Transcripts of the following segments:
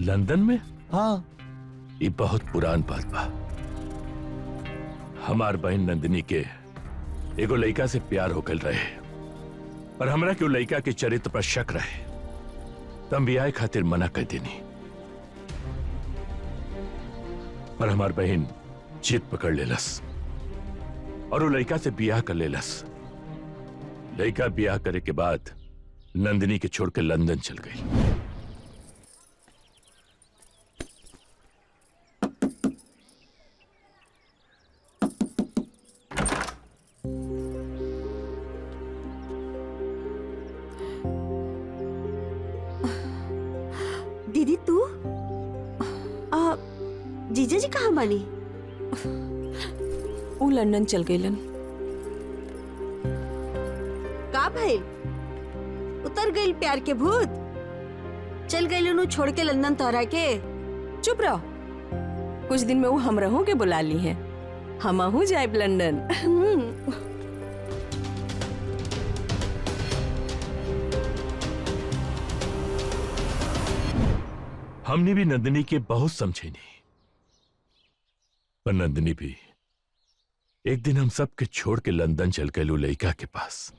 London में? हाँ। ये बहुत पुरान बात बा। हमार बहन नंदिनी के एगो लड़का से प्यार होकर रहे, पर हमरा के लड़का के चरित्र पर शक रहे, तम ब्याह खातिर मना कर देनी। पर हमार बहन जिद पकड़ लेलस और वो लड़का से ब्याह कर लेलस। लड़का ब्याह करे के बाद नंदिनी के छोड़ के लंदन चल गई। दीदी तू जीजा जी कहाँ मानी? वो लंदन चल गईलन। का भाई उतर गई प्यार के भूत? चल गई छोड़ के लंदन तोहरा के? चुप रहो, कुछ दिन में वो हम रहूं के बुला ली हैं। हम आहू जाए लंदन। हमने भी नंदिनी के बहुत समझे नहीं, पर नंदिनी भी एक दिन हम सब के छोड़ के लंदन चल गए लड़का के पास।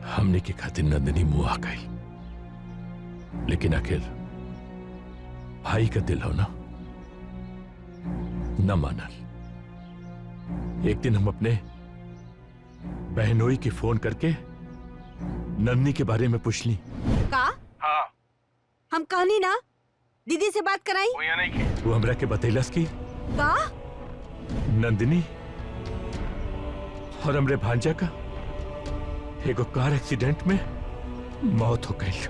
हमने की खातिर नंदिनी मुंह आ गई, लेकिन आखिर भाई का दिल हो ना, न मानल। एक दिन हम अपने बहनोई की फोन करके नंदिनी के बारे में पूछ ली। का? हाँ। हम कहनी ना दीदी से बात कराई? वो हमरा के बतैलस की का? नंदिनी और हमरे भांजा का एगो कार एक्सीडेंट में मौत हो गई।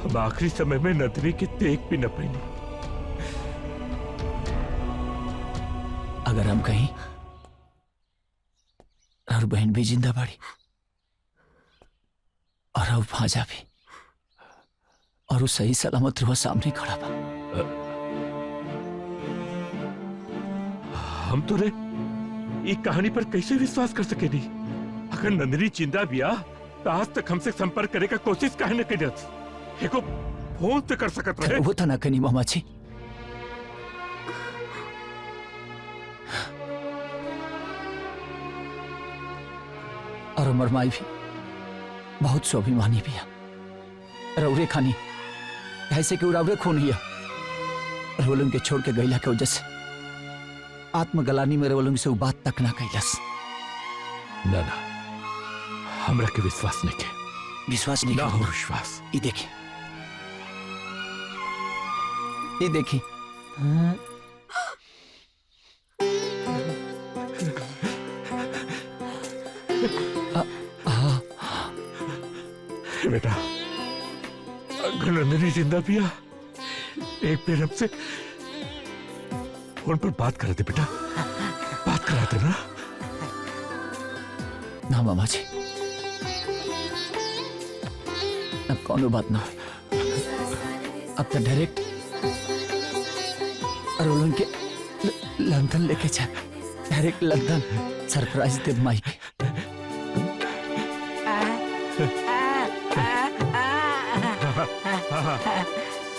अब आखिरी समय में नंदिनी की देख भी न पाई। अगर हम कहीं और बहन भी जिंदा बाड़ी और अब भांजा भी, और वो सही सलामत रुआ सामने खड़ा बा। हम तो रे ये कहानी पर कैसे विश्वास कर सके नहीं? अगर नंदिनी जिंदा भी आ तो आज तक हमसे संपर्क करे का कोशिश काहे न करत? एको फोन तो कर सकत रहे। वो तो ना कनी मामा जी। और अमर माई भी बहुत स्वाभिमानी भी है। रौरे खानी ऐसे कि उड़ावरे खून हिया। रोलन के छोड़ के गईला के वजह से आत्मगलानी में रोलन से वो बात तक ना कैलस। ना ना, हमरा के विश्वास नहीं के। विश्वास नहीं ना करो। हो विश्वास। ये देखिए, ये देखिए। बेटा, अगर नंदिनी जिंदा भी आ, एक बार हमसे फोन पर बात करा दे बेटा, बात करा दे ना। ना मामा जी, अब कौन बात ना, अब तो डायरेक्ट रोलन के लंदन लेके जा। डायरेक्ट लंदन सरप्राइज दे माई के।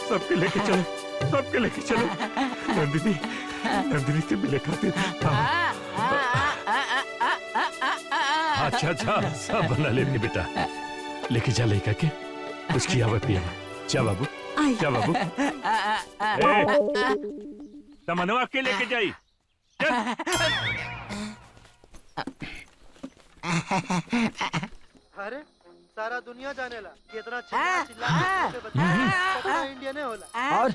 सबके लेके चलो, सबके लेके चलो। नंदिनी, नंदिनी से मिले खातिर। अच्छा अच्छा, सब बना लेंगे बेटा। लेके जा लेकर के उसकी आवाज पिया। जा बाबू। आई क्या बाबू तमनवा के लेके जाई चल। अरे सारा दुनिया जानेला कि इतना चिल्ला इंडिया ने होला। और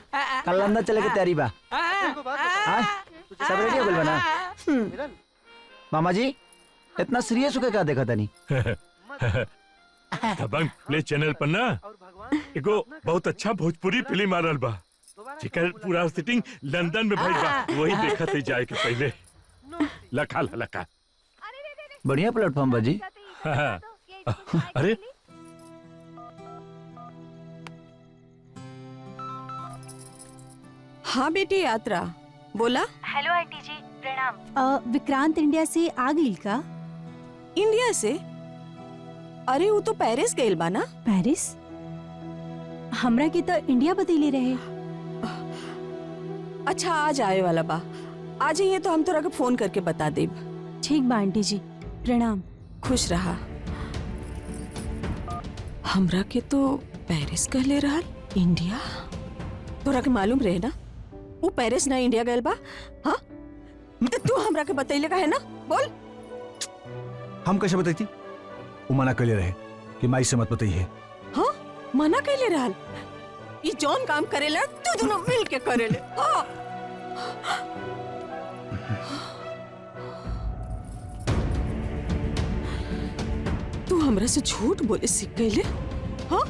कल लंदन चले के तैयारी बा। देखो बात बता। सब रेडी हो गइल बा ना? हिरन मामा जी इतना सीरियस होके क्या देखा तनी? दबंग प्ले चैनल पर ना और भगवान एगो बहुत अच्छा भोजपुरी फिल्म आ रहल बा जेकर पूरा सिटिंग लंदन में भइल बा। वही देखत ही जाए के पहले लखा लखा। बढ़िया प्लेटफॉर्म बा जी। अरे हाँ बेटी यात्रा बोला। हेलो आंटी जी प्रणाम। विक्रांत इंडिया से आ गई का? इंडिया से? अरे वो तो पेरिस गइल बा ना। पेरिस? हमरा के तो इंडिया बतैले रहे। अच्छा आज आए वाला बा। आ जाइए तो हम तोरा के फोन करके बता देब। ठीक बा आंटी जी, प्रणाम। खुश रहा। हमरा के तो पेरिस कहले रहल, इंडिया? तोरा के मालूम रहे ना वो पेरिस ना इंडिया गइल बा? हाँ तो तू हमरा के बतैले का है ना, बोल। हम कैसे बताई थी? वो मना कर ले रहे कि माई से मत बताइए। हाँ मना कैले रहल? ये जौन काम करेला तू दोनों मिल के करेले। हाँ तू हमरा से झूठ बोले सीख गईले? हाँ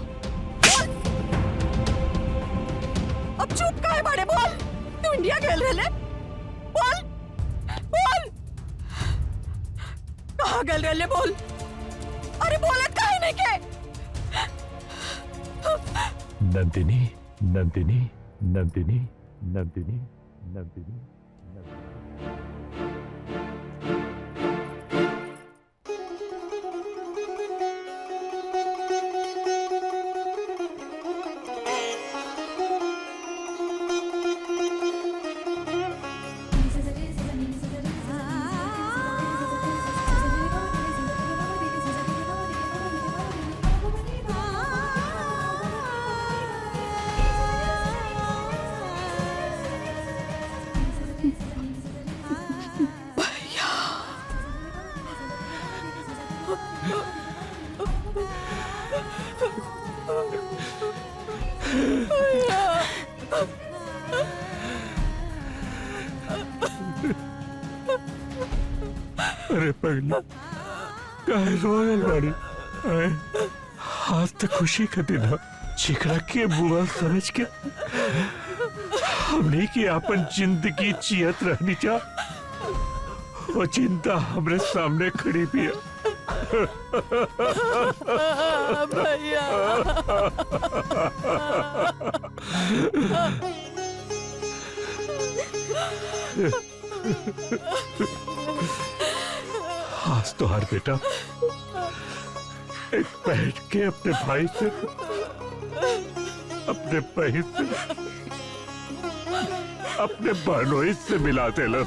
अब चुप काहे बाड़े, बोल। तू इंडिया गए रहले? बोल बोल कहाँ गए रहले, बोल। अरे बोलत काहे नहीं के? नंदिनी नंदिनी नंदिनी नंदिनी नंदिनी। अरे पगला काहे रोयल बाड़ी? आज तो खुशी का दिन है। चिकरा के बुआ समझ के हमने की अपन जिंदगी जियत रहनी चा। वो चिंता हमरे सामने खड़ी भी है। भैया आज तो हर बेटा एक बैठ के अपने भाई से अपने बहन से अपने बहनोई से मिला देला।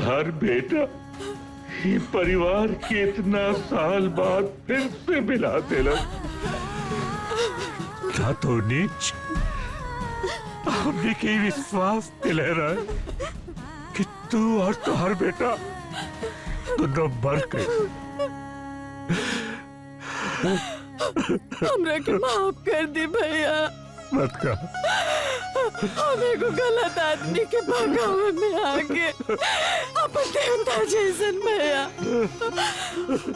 हर बेटा ये परिवार के इतना साल बाद फिर से मिला देला। क्या तो नीच हमने के विश्वास दिला रहा है कि तू और तुम्हार बेटा दोनों मर गए। हमरा के माफ कर दी भैया। मत कर। हमें को गलत आदमी के भगावे में आके अपन देवता जैसन भैया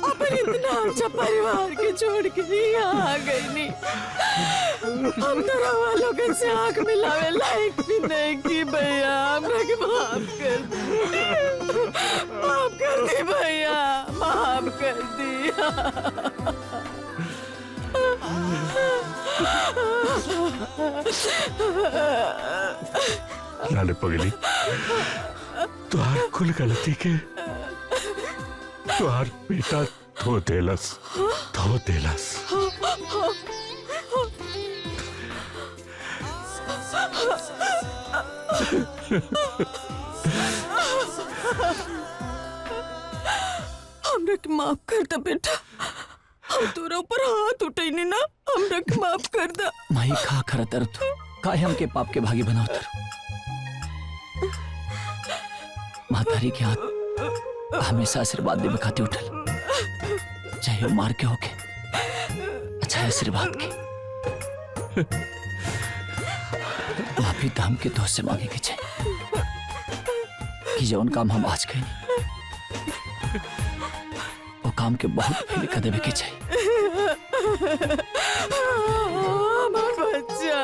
अपन इतना अच्छा परिवार के छोड़ के यहाँ आ गई नी। हम तो रवा लोगों से आंख मिलावे लायक भी नहीं की भैया। हमरा के माफ कर दी भैया, माफ कर दी। लाले पगली तुहार कुल गलती के तुहार बेटा धो देलस। हमरा के माफ कर दे बेटा, हम तोरा ऊपर हाथ उठैनी ना, हमरा के माफ कर दा। माई खा खरा तर तू काहे हमके पाप के भागी बनाओ तर। मातारी के हाथ हमेशा आशीर्वाद देवे खातिर उठल, चाहे वो मार के होके अच्छा आशीर्वाद के। माफी तो हमके दोस्त से मांगे के चाहिए कि जौन काम हम आज कहीं वो काम के बहुत पहले कर देवे के चाहिए। हमार बच्चा।